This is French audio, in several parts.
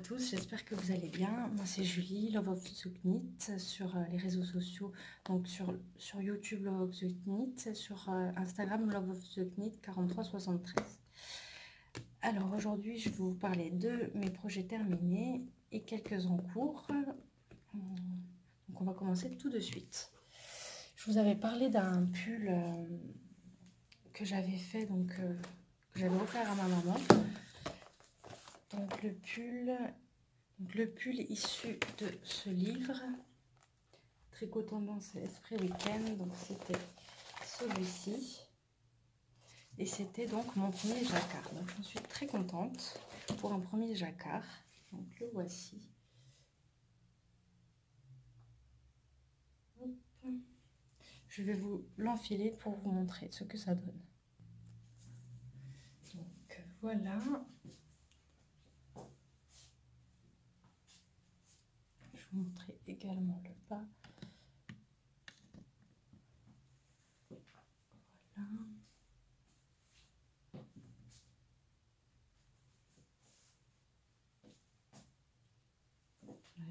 tous, j'espère que vous allez bien. Moi c'est Julie, Love of the Knit, sur les réseaux sociaux, donc sur YouTube Love of the Knit, sur Instagram Love of the Knit 4373. Alors aujourd'hui je vais vous parler de mes projets terminés et quelques en cours. Donc on va commencer tout de suite. Je vous avais parlé d'un pull que j'avais fait, donc que j'avais offert à ma maman. Donc le pull issu de ce livre, Tricot Tendance Esprit Week-end, donc c'était celui-ci. Et c'était donc mon premier jacquard. Donc j'en suis très contente pour un premier jacquard. Donc le voici. Hop. Je vais vous l'enfiler pour vous montrer ce que ça donne. Donc voilà. Je vais vous montrer également le bas. Voilà.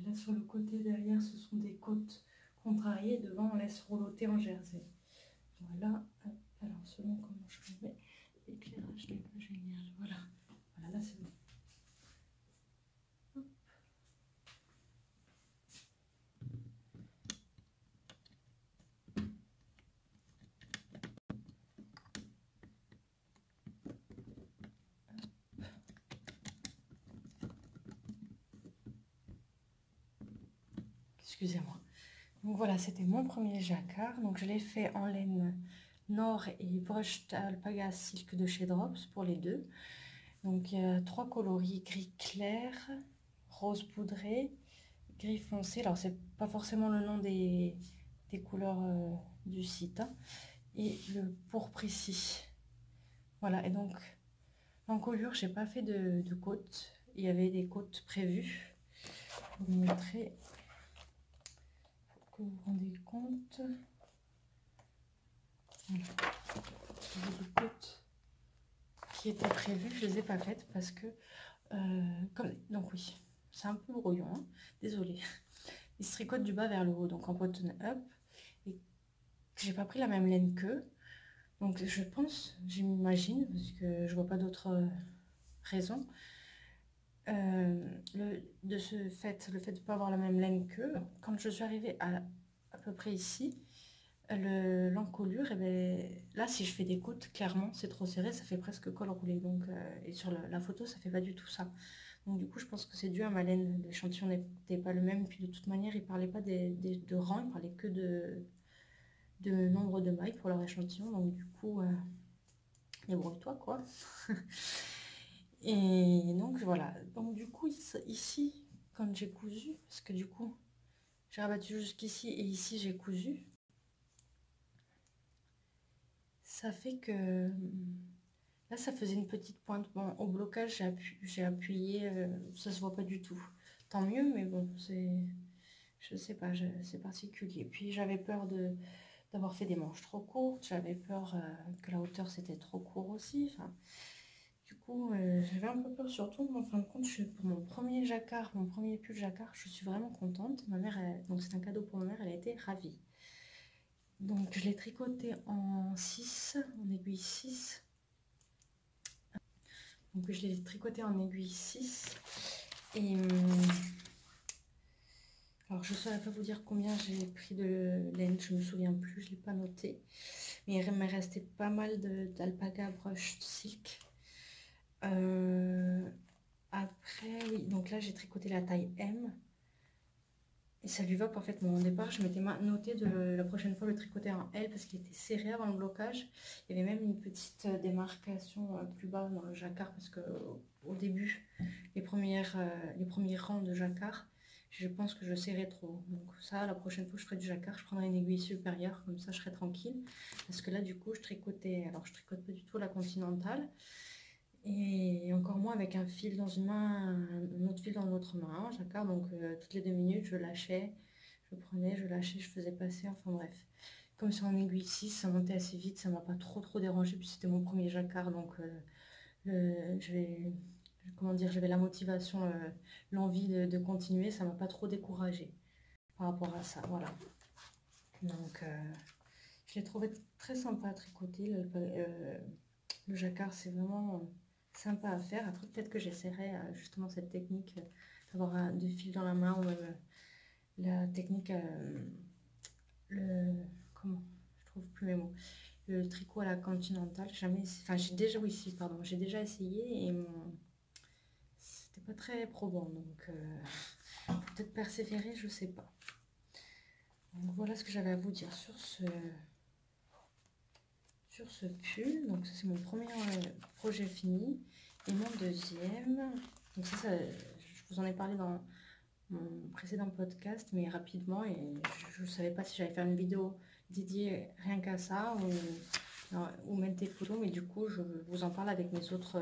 Là sur le côté derrière, ce sont des côtes contrariées. Devant, on laisse rouloter en jersey. Voilà. Alors selon comment je le mets, l'éclairage n'est pas génial. Voilà. Voilà, là c'est bon. Hop. Excusez-moi. Donc voilà, c'était mon premier jacquard. Donc je l'ai fait en laine Nord et brushed alpaga silk de chez Drops pour les deux. Donc il y a 3 coloris: gris clair, rose poudré, gris foncé. Alors c'est pas forcément le nom des couleurs du site, hein. Et le pourpre ici. Voilà, et donc l'encolure, j'ai pas fait de côtes. Il y avait des côtes prévues. Je vais vous montrer pour que vous vous rendiez compte. Voilà. Il y avait des côtes qui étaient prévues, je les ai pas faites parce que donc oui, c'est un peu brouillon, hein. Désolée. Il se tricote du bas vers le haut, donc en button up, et que j'ai pas pris la même laine qu'eux. Donc je pense, j'imagine, parce que je vois pas d'autre raison, de ce fait, le fait de ne pas avoir la même laine qu'eux, quand je suis arrivée à peu près ici, l'encolure, et ben, là si je fais des côtes, clairement c'est trop serré, ça fait presque col roulé. Donc, et sur la photo ça fait pas du tout ça. Donc du coup je pense que c'est dû à ma laine, l'échantillon n'était pas le même, puis de toute manière il parlait pas de rang, il parlait que de nombre de mailles pour leur échantillon. Donc du coup débrouille-toi quoi. Et donc voilà, donc du coup ici quand j'ai cousu, parce que du coup j'ai rabattu jusqu'ici et ici j'ai cousu, ça fait que là ça faisait une petite pointe. Bon, au blocage j'ai appuyé, ça se voit pas du tout, tant mieux, mais bon, je sais pas, c'est particulier. Puis j'avais peur d'avoir fait des manches trop courtes, j'avais peur que la hauteur c'était trop court aussi. Enfin, du coup j'avais un peu peur, surtout, mais en fin de compte pour mon premier jacquard, mon premier pull jacquard, je suis vraiment contente. Ma mère, donc c'est un cadeau pour ma mère, elle a été ravie. Donc je l'ai tricoté en 6, en aiguille 6. Donc je l'ai tricoté en aiguille 6. Et alors je ne saurais pas vous dire combien j'ai pris de laine, je me souviens plus, je ne l'ai pas noté. Mais il m'est resté pas mal d'alpaga brushed silk. Après, oui, donc là j'ai tricoté la taille M. Et ça lui va parfaitement. Au départ, je m'étais noté de la prochaine fois le tricoter en L parce qu'il était serré avant le blocage. Il y avait même une petite démarcation plus bas dans le jacquard parce que au début, les premiers rangs de jacquard, je pense que je serrais trop. Donc ça, la prochaine fois que je ferai du jacquard, je prendrai une aiguille supérieure, comme ça je serai tranquille. Parce que là, du coup, je tricotais, alors je tricote pas du tout la continentale. Et encore moins avec un fil dans une main, un autre fil dans l'autre main, jacquard. Donc toutes les 2 minutes, je lâchais, je prenais, je lâchais, je faisais passer, enfin bref. Comme c'est en aiguille 6, ça montait assez vite, ça m'a pas trop dérangé, puis c'était mon premier jacquard, donc je comment dire, j'avais la motivation, l'envie de continuer, ça m'a pas trop découragée par rapport à ça, voilà. Donc, je l'ai trouvé très sympa à tricoter. Le jacquard, c'est vraiment sympa à faire. Après, peut-être que j'essaierai justement cette technique d'avoir deux fils dans la main ou même la technique, le, comment, je trouve plus mes mots, le tricot à la continentale. Jamais, enfin, j'ai déjà, oui, si, pardon, j'ai déjà essayé et c'était pas très probant. Donc, faut peut-être persévérer, je sais pas. Donc, voilà ce que j'avais à vous dire sur ce pull. Donc ça c'est mon premier projet fini. Et mon deuxième, donc ça, je vous en ai parlé dans mon précédent podcast, mais rapidement, et je ne savais pas si j'allais faire une vidéo dédiée rien qu'à ça ou mettre des photos, mais du coup je vous en parle avec mes autres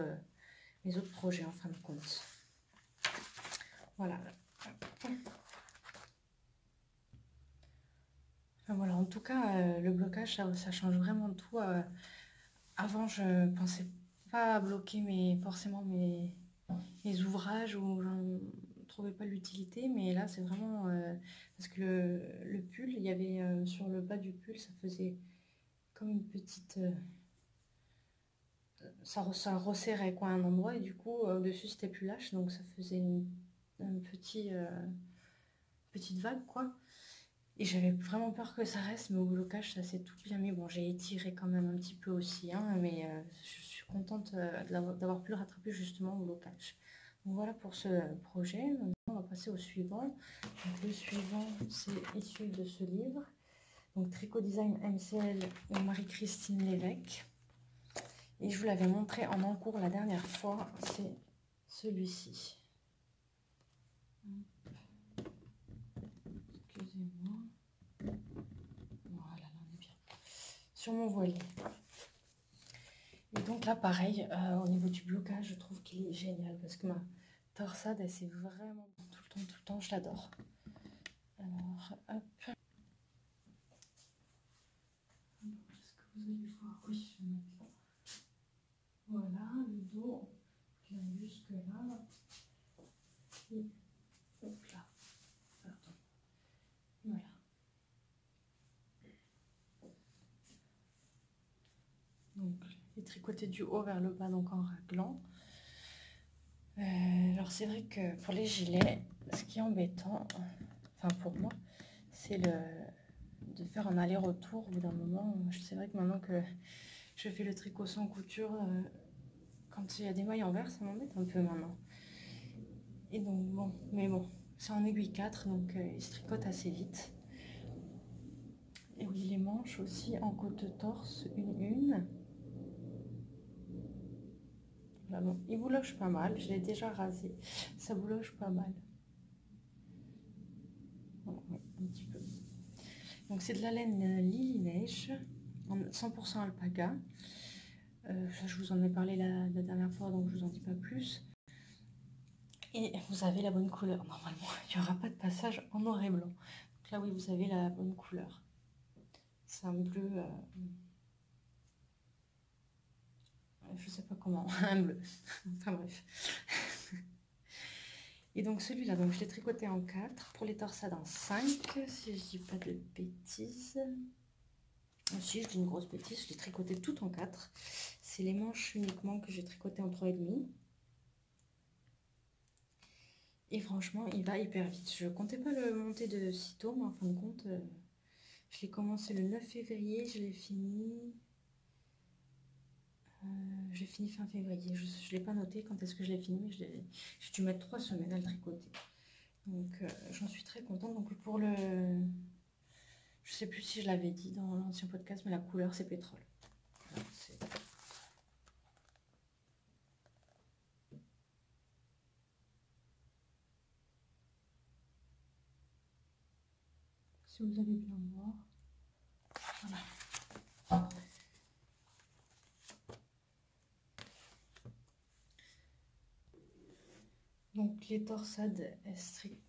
projets en fin de compte. Voilà. Enfin, voilà, en tout cas, le blocage, ça change vraiment tout. Avant, je pensais pas à bloquer forcément mes ouvrages où j'en trouvais pas l'utilité, mais là, c'est vraiment parce que le pull, il y avait sur le bas du pull, ça faisait comme une petite. Ça resserrait quoi à un endroit, et du coup, au-dessus, c'était plus lâche, donc ça faisait une petite vague, quoi. Et j'avais vraiment peur que ça reste, mais au blocage, ça s'est tout bien mis. Bon, j'ai étiré quand même un petit peu aussi, hein, mais je suis contente d'avoir pu le rattraper justement au blocage. Donc voilà pour ce projet. Maintenant, on va passer au suivant. Donc, le suivant, c'est issu de ce livre. Donc Tricot Design MCL de Marie-Christine Lévesque. Et je vous l'avais montré en encours la dernière fois, c'est celui-ci. Excusez-moi. Voilà, là on est bien. Sur mon voilier. Et donc là, pareil, au niveau du blocage, je trouve qu'il est génial parce que ma torsade, elle c'est vraiment tout le temps, je l'adore. Alors, hop. Est-ce que vous allez voir? Oui, je vais mettre là. Voilà, le dos, je viens jusque là. Et hop là. Pardon. Voilà. Donc, les tricotés du haut vers le bas, donc en raglan. Alors, c'est vrai que pour les gilets, ce qui est embêtant, enfin pour moi, c'est de faire un aller-retour au bout d'un moment. C'est vrai que maintenant que je fais le tricot sans couture, quand il y a des mailles envers, ça m'embête un peu maintenant. Et donc bon, mais bon, c'est en aiguille 4, donc il se tricote assez vite. Et oui, les manches aussi en côte-torse, une. Là, bon, il bouloche pas mal, je l'ai déjà rasé, ça bouloche pas mal. Voilà, ouais, un petit peu. Donc c'est de la laine Lily Neige, en 100% alpaga. Ça, je vous en ai parlé la dernière fois, donc je vous en dis pas plus. Et vous avez la bonne couleur. Normalement, il n'y aura pas de passage en noir et blanc. Donc là, oui, vous avez la bonne couleur. C'est un bleu, je sais pas comment, un bleu. Enfin bref. Et donc celui-là, donc je l'ai tricoté en 4, pour les torsades en 5, si je dis pas de bêtises. Si je dis une grosse bêtise, je l'ai tricoté tout en 4. C'est les manches uniquement que j'ai tricoté en 3,5. Et franchement, il va hyper vite. Je comptais pas le monter de sitôt, mais en fin de compte, je l'ai commencé le 9 février, je l'ai fini... j'ai fini fin février. Je ne l'ai pas noté quand est-ce que je l'ai fini, mais j'ai dû mettre 3 semaines à le tricoter. Donc j'en suis très contente. Donc pour le... Je sais plus si je l'avais dit dans l'ancien podcast, mais la couleur c'est pétrole. Voilà, si vous allez bien voir. Voilà. Donc les torsades,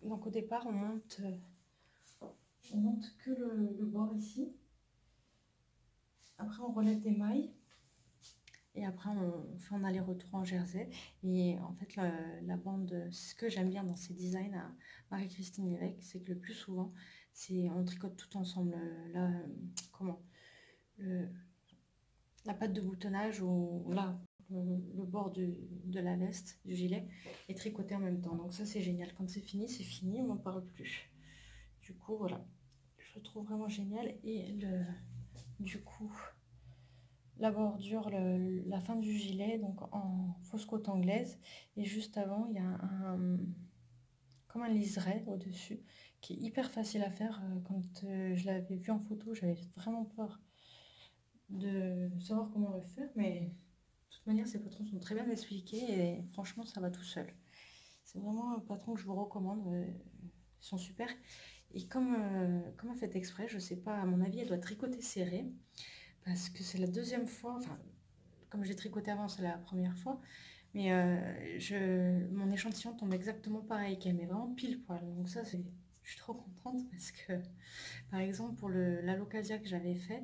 donc au départ on monte que le bord ici. Après on relève des mailles Et après, on fait un aller-retour en jersey. Et en fait, la bande, ce que j'aime bien dans ces designs à Marie-Christine Lévesque, c'est que le plus souvent, on tricote tout ensemble. Comment le- la patte de boutonnage ou là, le bord de la veste, du gilet, est tricoté en même temps. Donc ça, c'est génial. Quand c'est fini, on n'en parle plus. Du coup, voilà. Je trouve vraiment génial. Et du coup, la bordure, la fin du gilet, donc en fausse côte anglaise. Et juste avant, il y a comme un liseré au-dessus, qui est hyper facile à faire. Quand je l'avais vu en photo, j'avais vraiment peur de savoir comment le faire. Mais de toute manière, ces patrons sont très bien expliqués et franchement, ça va tout seul. C'est vraiment un patron que je vous recommande. Ils sont super. Et comme elle fait exprès, je sais pas, à mon avis, elle doit tricoter serré. Parce que c'est la deuxième fois, enfin, comme j'ai tricoté avant, c'est la première fois. Mais mon échantillon tombe exactement pareil qu'elle, mais vraiment pile poil. Donc ça, je suis trop contente parce que, par exemple, pour l'Alocasia que j'avais fait,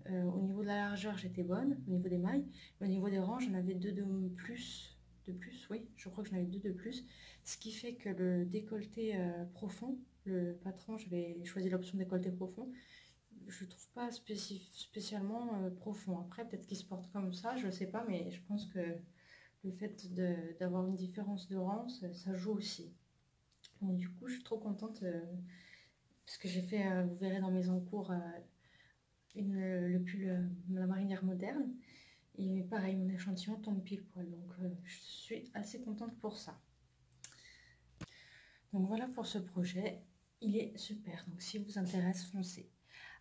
au niveau de la largeur, j'étais bonne, au niveau des mailles. Au niveau des rangs, j'en avais deux de plus. De plus, oui, je crois que j'en avais deux de plus. Ce qui fait que le décolleté profond, le patron, j'avais choisi l'option décolleté profond, je trouve pas spécialement profond. Après, peut-être qu'il se porte comme ça, je sais pas, mais je pense que le fait d'avoir une différence de rang, ça joue aussi. Donc, du coup, je suis trop contente parce que j'ai fait, vous verrez dans mes encours, le pull la marinière moderne. Et pareil, mon échantillon tombe pile poil. Donc, je suis assez contente pour ça. Donc, voilà pour ce projet. Il est super. Donc, si vous intéresse, foncez.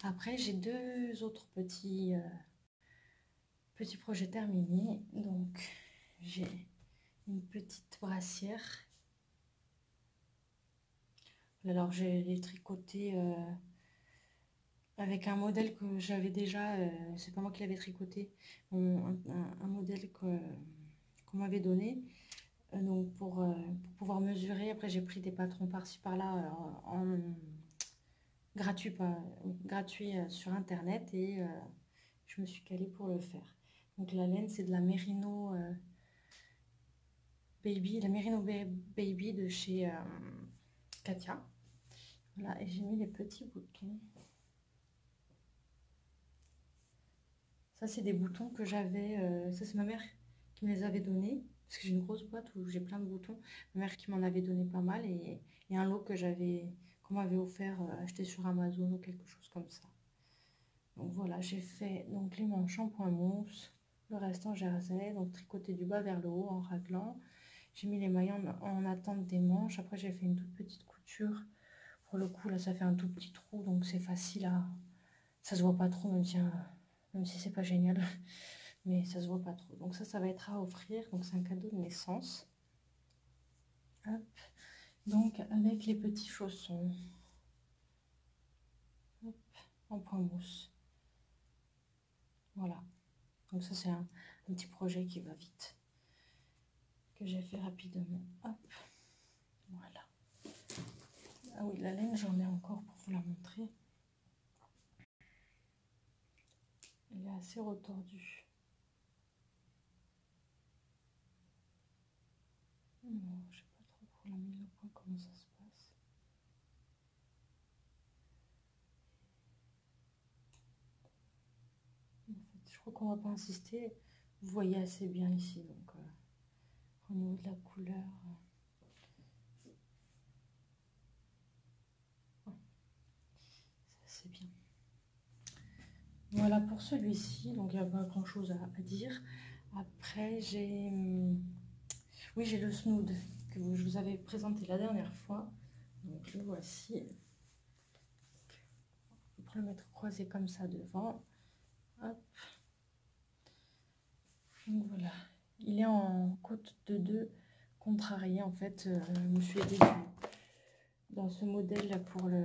Après, j'ai deux autres petits projets terminés. Donc, j'ai une petite brassière. Alors, j'ai tricoté avec un modèle que j'avais déjà, c'est pas moi qui l'avais tricoté, un modèle qu'on m'avait donné. Donc pour pouvoir mesurer, après j'ai pris des patrons par-ci par-là gratuit sur internet et je me suis calée pour le faire. Donc la laine c'est de la Merino Baby de chez Katia. Voilà, et j'ai mis les petits boutons. Ça, c'est des boutons que j'avais. Ça, c'est ma mère qui me les avait donnés. Parce que j'ai une grosse boîte où j'ai plein de boutons. Ma mère qui m'en avait donné pas mal. Et un lot qu'on m'avait offert, acheté sur Amazon ou quelque chose comme ça. Donc voilà, j'ai fait donc les manches en point mousse. Le reste en jersey. Donc tricoté du bas vers le haut en raglan. J'ai mis les mailles en attente des manches. Après, j'ai fait une toute petite couture. Pour le coup, là, ça fait un tout petit trou. Donc c'est facile à. Ça se voit pas trop, même si c'est pas génial, mais ça se voit pas trop. Donc ça va être à offrir. Donc c'est un cadeau de naissance. Hop. Donc avec les petits chaussons. Hop, en point mousse. Voilà. Donc ça c'est un petit projet qui va vite. Que j'ai fait rapidement. Hop. Voilà. Ah oui, la laine, j'en ai encore pour vous la montrer. Elle est assez retordue. Non, je sais pas trop pour la mise au point comment ça se passe. En fait, je crois qu'on va pas insister. Vous voyez assez bien ici, donc au niveau de la couleur. C'est bien. Voilà pour celui-ci, donc il n'y a pas grand chose à dire. Après, oui, j'ai le snood que je vous avais présenté la dernière fois. Donc le voici. Pour le mettre croisé comme ça devant. Hop. Donc voilà. Il est en côte de 2 contrarié. En fait, je me suis aidée dans ce modèle là pour le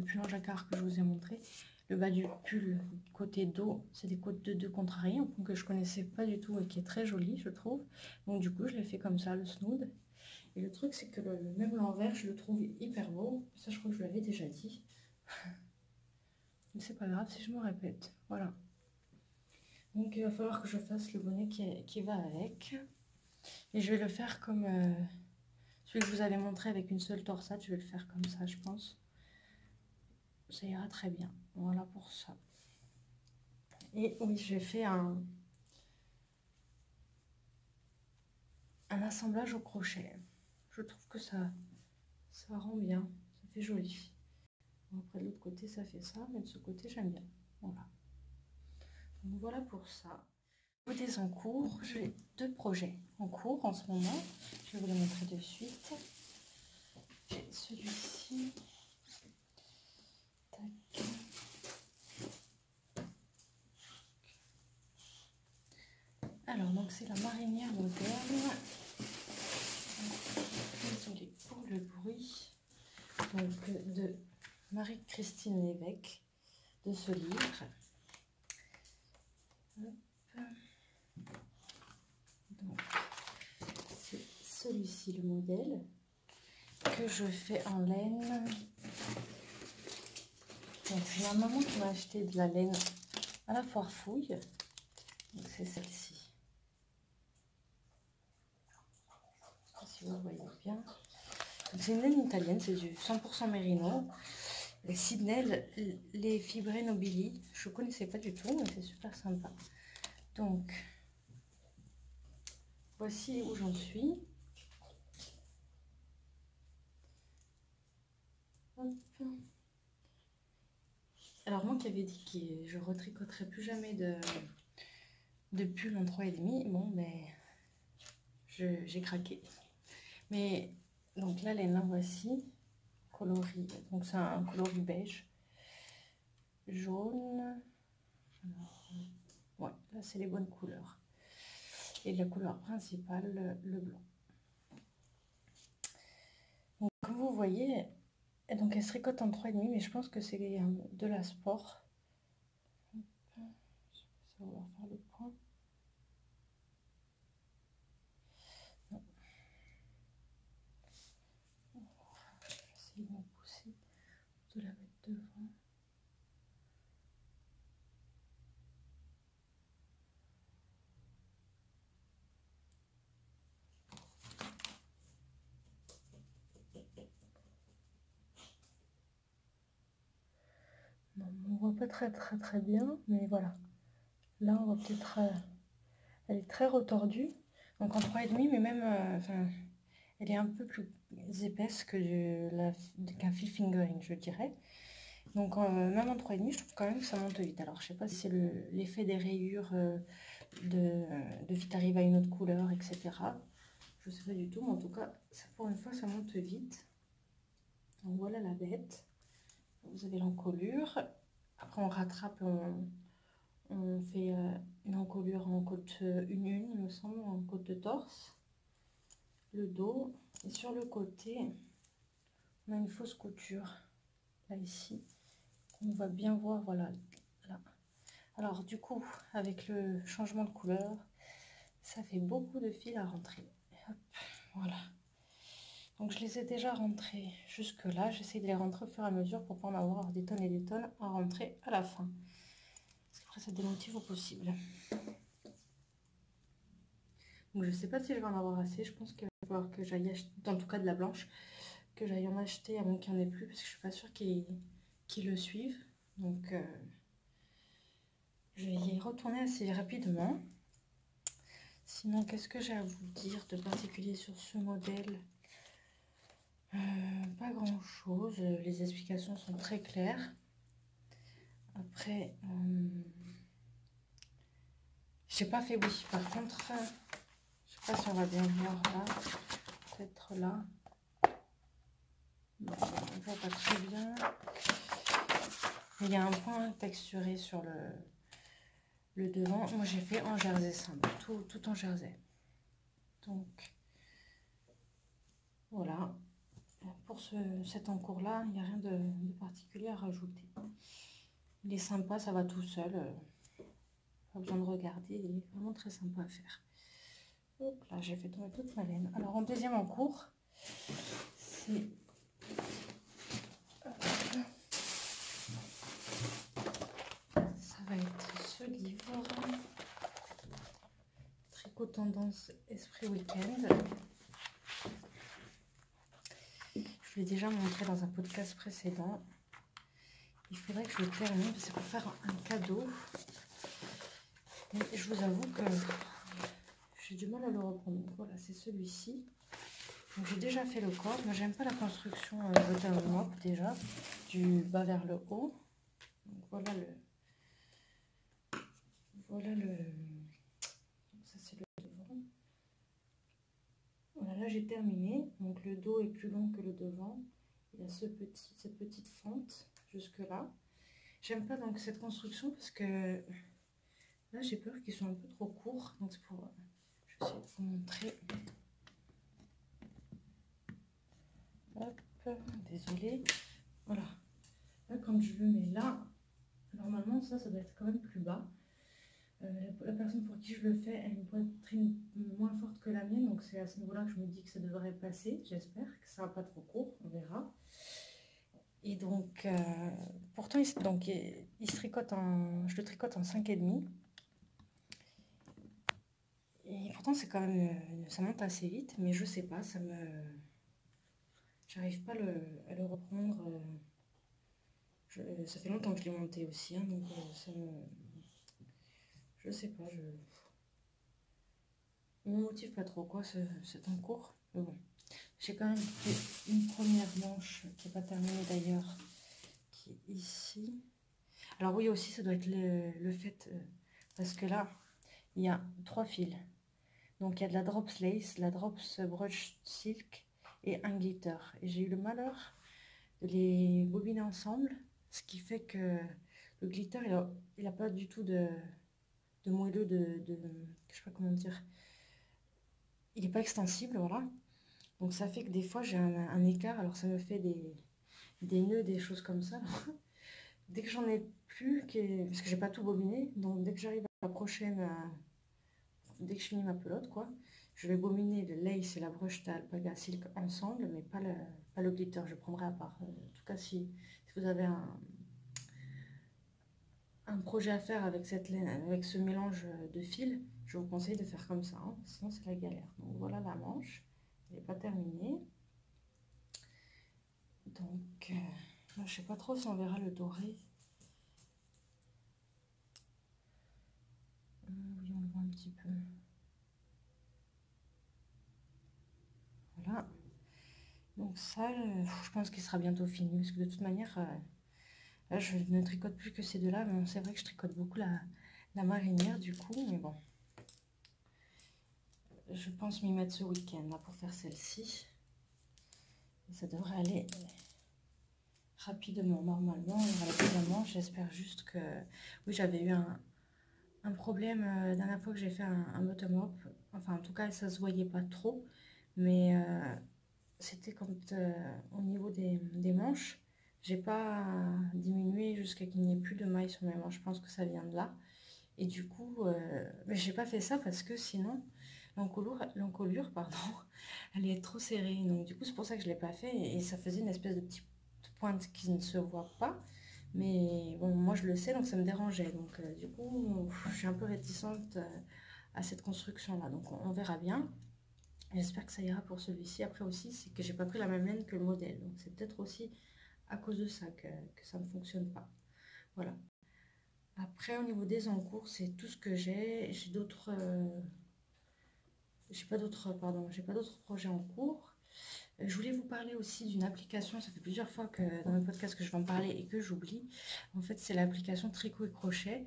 pull en jacquard que je vous ai montré. Le bas du pull côté dos, c'est des côtes de 2 contrariées, un point que je connaissais pas du tout et qui est très joli, je trouve. Donc du coup, je l'ai fait comme ça, le snood. Et le truc, c'est que même l'envers, je le trouve hyper beau. Ça, je crois que je l'avais déjà dit. Mais c'est pas grave si je me répète. Voilà. Donc il va falloir que je fasse le bonnet qui va avec. Et je vais le faire comme celui que je vous avais montré avec une seule torsade. Je vais le faire comme ça, je pense. Ça ira très bien. Voilà pour ça. Et oui, j'ai fait un assemblage au crochet. Je trouve que ça rend bien. Ça fait joli. Après de l'autre côté, ça fait ça. Mais de ce côté, j'aime bien. Voilà. Donc voilà pour ça. Des en cours, j'ai 2 projets en cours en ce moment. Je vais vous les montrer de suite. J'ai celui-ci. Tac. Alors, donc c'est la marinière moderne. Désolée pour le bruit. Donc, de Marie-Christine Lévesque, de ce livre. Hop. Donc, c'est celui-ci le modèle que je fais en laine. Donc, c'est ma maman qui m'a acheté de la laine à la foire fouille. Donc, c'est celle-ci. Si vous voyez bien. C'est une laine italienne, c'est du 100% mérino. Les Sydney, les fibrés nobili. Je ne connaissais pas du tout, mais c'est super sympa. Donc, voici où j'en suis. Hop. Alors, moi qui avais dit que je retricoterais plus jamais de pull en 3,5, bon, ben, j'ai craqué. Mais, donc là, les laines, voici, coloris. Donc, c'est un coloris beige, jaune. Alors, ouais, là, c'est les bonnes couleurs. Et la couleur principale, le blanc. Donc, comme vous voyez, donc elle se tricote en 3,5, mais je pense que c'est de la sport. Je sais pas si on va faire le point. Non. Je vais essayer de me pousser, de la mettre devant. Non, on voit pas très bien, mais voilà. Là, on voit peut-être... elle est très retordue, donc en 3,5, mais même... enfin, elle est un peu plus épaisse qu'un fil fingering, je dirais. Donc même en 3,5, je trouve quand même que ça monte vite. Alors je sais pas si c'est l'effet des rayures de vite arriver à une autre couleur, etc. Je sais pas du tout, mais en tout cas, pour une fois, ça monte vite. Donc voilà la bête. Vous avez l'encolure. Après on rattrape, on fait une encolure en côte une, il me semble, en côte de torse. Le dos. Et sur le côté, on a une fausse couture. Là, ici. On va bien voir, voilà, là. Alors du coup, avec le changement de couleur, ça fait beaucoup de fils à rentrer. Hop, voilà. Donc je les ai déjà rentrés jusque là. J'essaie de les rentrer au fur et à mesure pour pas en avoir des tonnes et des tonnes à rentrer à la fin. Parce qu'après ça démotive au possible. Donc je sais pas si je vais en avoir assez. Je pense qu'il va falloir que j'aille acheter, en tout cas de la blanche, que j'aille en acheter avant qu'il n'y en ait plus, parce que je suis pas sûre qu'ils le suivent. Donc je vais y retourner assez rapidement. Sinon, qu'est-ce que j'ai à vous dire de particulier sur ce modèle? Pas grand-chose. Les explications sont très claires. Après, j'ai pas fait oui. Par contre, je sais pas si on va bien voir là. Peut-être là. Bon, on voit pas très bien. Il y a un point texturé sur le devant. Moi, j'ai fait en jersey simple. Tout en jersey. Donc, voilà. Pour cet encours là, il n'y a rien de particulier à rajouter. Il est sympa, ça va tout seul. Pas besoin de regarder, il est vraiment très sympa à faire. Hop là, j'ai fait tomber toute ma laine. Alors en deuxième encours, c'est... Ça va être ce livre. tricot tendance Esprit Week-end. Je vous l'ai déjà montré dans un podcast précédent. Il faudrait que je le termine, c'est pour faire un cadeau. Mais je vous avoue que j'ai du mal à le reprendre. Donc voilà, c'est celui-ci. Donc j'ai déjà fait le corps. Moi, j'aime pas la construction bottom-up déjà, du bas vers le haut. Donc voilà le... Ça, c'est le devant. Voilà, là, j'ai terminé. Donc le dos est plus long que le devant. Il y a cette petite fente jusque-là. J'aime pas donc cette construction parce que là, j'ai peur qu'ils soient un peu trop courts. Donc c'est pour... Je vais essayer de vous montrer. Hop, désolée. Voilà. Là, quand je le mets là, normalement, ça doit être quand même plus bas. La personne pour qui je le fais a une poitrine moins forte que la mienne, donc c'est à ce niveau-là que je me dis que ça devrait passer. J'espère que ça va pas trop court, on verra. Et donc, pourtant, il se tricote je le tricote en 5,5. Et pourtant, c'est quand même, ça monte assez vite, mais je sais pas, j'arrive pas à le reprendre. Ça fait longtemps que je l'ai monté aussi, hein, donc je sais pas, il me motive pas trop quoi, c'est en cours. Mais bon, j'ai quand même fait une première manche qui n'est pas terminée d'ailleurs, qui est ici. Alors oui, aussi ça doit être le fait, parce que là, il y a 3 fils. Donc il y a de la drops lace, la drops brush silk et un glitter. Et j'ai eu le malheur de les bobiner ensemble, ce qui fait que le glitter, il a pas du tout de moelleux, je sais pas comment dire. Il n'est pas extensible, voilà. Donc ça fait que des fois j'ai un écart, alors ça me fait des nœuds, des choses comme ça. Dès que j'en ai plus, parce que j'ai pas tout bobiné, donc dès que j'arrive à la prochaine, dès que je finis ma pelote, quoi, je vais bobiner le lace et la broche d'alpaga silk ensemble, mais pas le glitter, je prendrai à part. En tout cas, si vous avez un projet à faire avec avec ce mélange de fils, je vous conseille de faire comme ça, hein, sinon c'est la galère. Donc voilà la manche, elle n'est pas terminée. Donc, je sais pas trop si on verra le doré. Oui, on le voit un petit peu. Voilà. Donc ça, je pense qu'il sera bientôt fini, parce que de toute manière, là, je ne tricote plus que ces deux-là. Mais c'est vrai que je tricote beaucoup la marinière, du coup, mais bon. Je pense m'y mettre ce week-end, là, pour faire celle-ci. Ça devrait aller rapidement, normalement. Évidemment, j'espère juste que... Oui, j'avais eu un problème la dernière fois que j'ai fait un bottom-up. Enfin, en tout cas, ça se voyait pas trop. Mais c'était quand au niveau des manches, j'ai pas diminué jusqu'à qu'il n'y ait plus de mailles sur mes manches. Je pense que ça vient de là. Et du coup, mais j'ai pas fait ça parce que sinon, l'encolure, pardon, elle est trop serrée. Donc du coup, c'est pour ça que je l'ai pas fait. Et ça faisait une espèce de petite pointe qui ne se voit pas. Mais bon, moi je le sais, donc ça me dérangeait. Donc du coup, je suis un peu réticente à cette construction-là. Donc on verra bien. J'espère que ça ira pour celui-ci. Après aussi, c'est que j'ai pas pris la même laine que le modèle. Donc c'est peut-être aussi à cause de ça que ça ne fonctionne pas. Voilà. Après, au niveau des encours, c'est tout ce que j'ai. J'ai d'autres... j'ai pas d'autres projets en cours. Je voulais vous parler aussi d'une application, ça fait plusieurs fois que dans mes podcasts que je vais en parler et que j'oublie. En fait, c'est l'application Tricot et Crochet.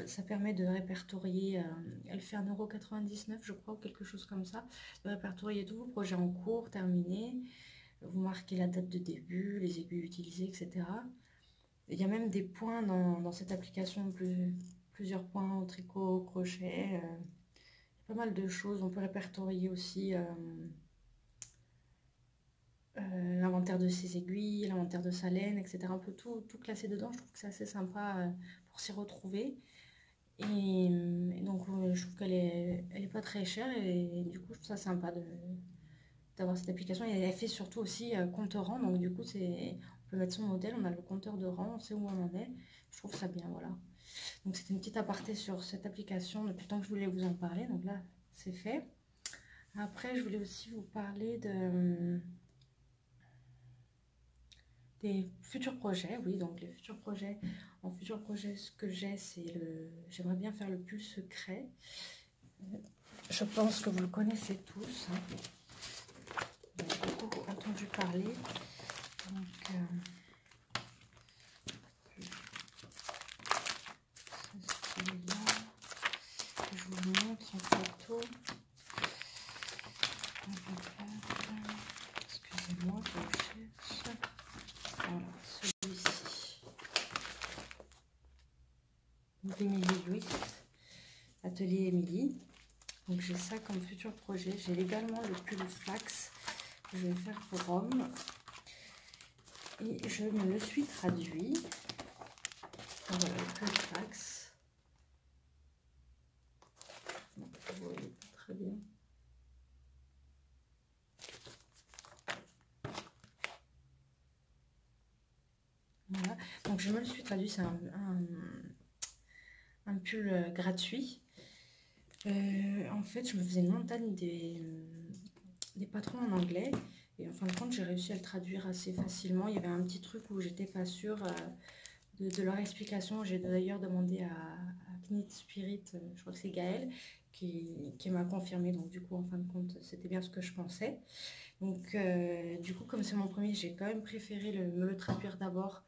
Ça permet de répertorier, elle fait 1,99 €, je crois, ou quelque chose comme ça, de répertorier tous vos projets en cours, terminés. Vous marquez la date de début, les aiguilles utilisées, etc. Il y a même des points dans cette application, plusieurs points au tricot, au crochet. Pas mal de choses. On peut répertorier aussi l'inventaire de ses aiguilles, l'inventaire de sa laine, etc. Un peu tout classé dedans. Je trouve que c'est assez sympa pour s'y retrouver. Et donc je trouve qu'elle est pas très chère et du coup je trouve ça sympa d'avoir cette application. Et elle fait surtout aussi compteur rang. Donc du coup on peut mettre son modèle, on a le compteur de rang, on sait où on en est. Je trouve ça bien, voilà. Donc c'était une petite aparté sur cette application depuis le temps que je voulais vous en parler. Donc là, c'est fait. Après, je voulais aussi vous parler des futurs projets. Oui, donc les futurs projets. En futur projet, ce que j'ai, c'est j'aimerais bien faire le pull secret. Je pense que vous le connaissez tous. Hein. Vous avez beaucoup entendu parler. Donc, celui-là, je vous le montre en photo. Excusez-moi, je le cherche. Voilà, celui-ci. D'Émilie Louis, Atelier Émilie. Donc j'ai ça comme futur projet. J'ai également le pull flax que je vais faire pour Rome. Et je me le suis traduit. Voilà, le pull flax. Vous voyez pas très bien. Voilà, donc je me le suis traduit, c'est un pull gratuit. En fait, je me faisais une montagne des patrons en anglais. Et en fin de compte, j'ai réussi à le traduire assez facilement. Il y avait un petit truc où j'étais pas sûre de leur explication. J'ai d'ailleurs demandé à Knit Spirit, je crois que c'est Gaëlle, qui m'a confirmé. Donc du coup, en fin de compte, c'était bien ce que je pensais. Donc du coup, comme c'est mon premier, j'ai quand même préféré me le traduire d'abord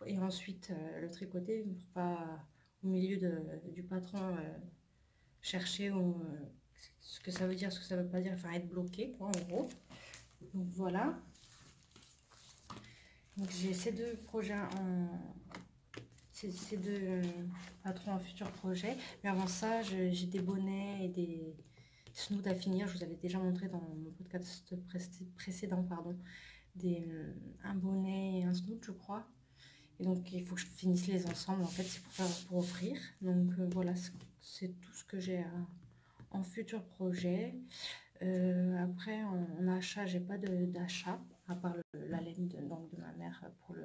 et ensuite le tricoter pour pas au milieu du patron chercher ce que ça veut dire, ce que ça veut pas dire, enfin être bloqué quoi en gros. Donc voilà. Donc j'ai ces deux projets ces deux patrons en futur projet. Mais avant ça, j'ai des bonnets et des snoods à finir. Je vous avais déjà montré dans mon podcast précédent, pardon, un bonnet et un snood, je crois. Et donc il faut que je finisse les ensemble. En fait, c'est pour offrir. Donc voilà, c'est tout ce que j'ai en futur projet. Après, en achat, j'ai pas d'achat, à part la laine de ma mère pour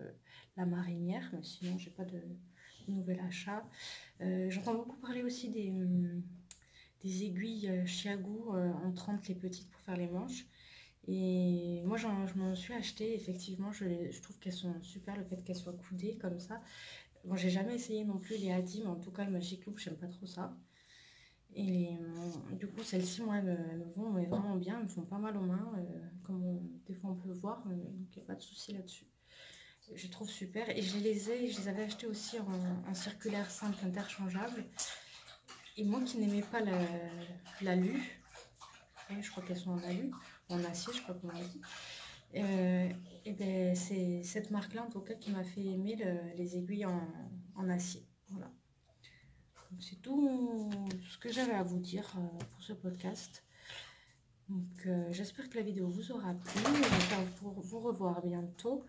la marinière, mais sinon, j'ai pas de nouvel achat. J'entends beaucoup parler aussi des aiguilles Chiago en 30, les petites, pour faire les manches. Et moi, je m'en suis acheté, effectivement, je trouve qu'elles sont super, le fait qu'elles soient coudées comme ça. Bon, j'ai jamais essayé non plus les Hadi, mais en tout cas, le Magic Loop, j'aime pas trop ça. Et du coup, celles-ci, moi, elles me vont vraiment bien, elles me font pas mal aux mains, comme des fois on peut voir, donc il n'y a pas de souci là-dessus. Je trouve super. Et je les avais achetées aussi en circulaire simple interchangeable. Et moi qui n'aimais pas l'alu, je crois qu'elles sont en alu, en acier, je sais pas comment on dit. Et ben c'est cette marque-là en tout cas qui m'a fait aimer les aiguilles en acier. Voilà. C'est tout ce que j'avais à vous dire pour ce podcast. Donc j'espère que la vidéo vous aura plu. J'espère vous revoir bientôt.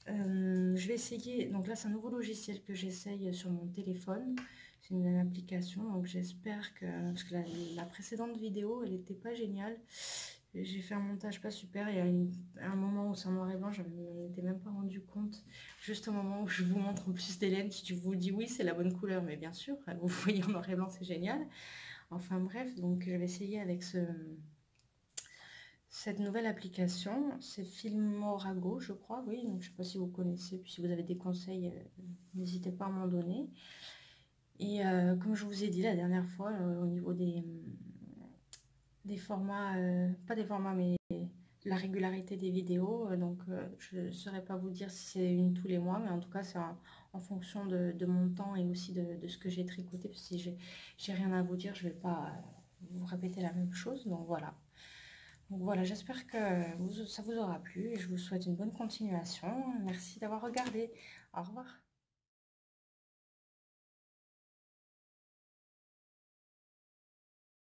Je vais essayer, donc là c'est un nouveau logiciel que j'essaye sur mon téléphone. C'est une application, donc j'espère que, parce que la précédente vidéo elle n'était pas géniale. J'ai fait un montage pas super. Il y a un moment où c'est en noir et blanc, je ne m'étais même pas rendu compte. Juste au moment où je vous montre en plus d'Hélène qui vous dit oui, c'est la bonne couleur, mais bien sûr, vous voyez en noir et blanc, c'est génial. Enfin bref, donc je vais essayer avec cette nouvelle application. C'est Filmorago, je crois, oui. Donc je ne sais pas si vous connaissez, puis si vous avez des conseils, n'hésitez pas à m'en donner. Et comme je vous ai dit la dernière fois, au niveau des formats, pas des formats, mais la régularité des vidéos. Donc, je ne saurais pas vous dire si c'est une tous les mois, mais en tout cas, c'est en fonction de mon temps et aussi de ce que j'ai tricoté. Parce que si j'ai rien à vous dire, je ne vais pas vous répéter la même chose. Donc, voilà. Donc, voilà, j'espère que ça vous aura plu et je vous souhaite une bonne continuation. Merci d'avoir regardé. Au revoir.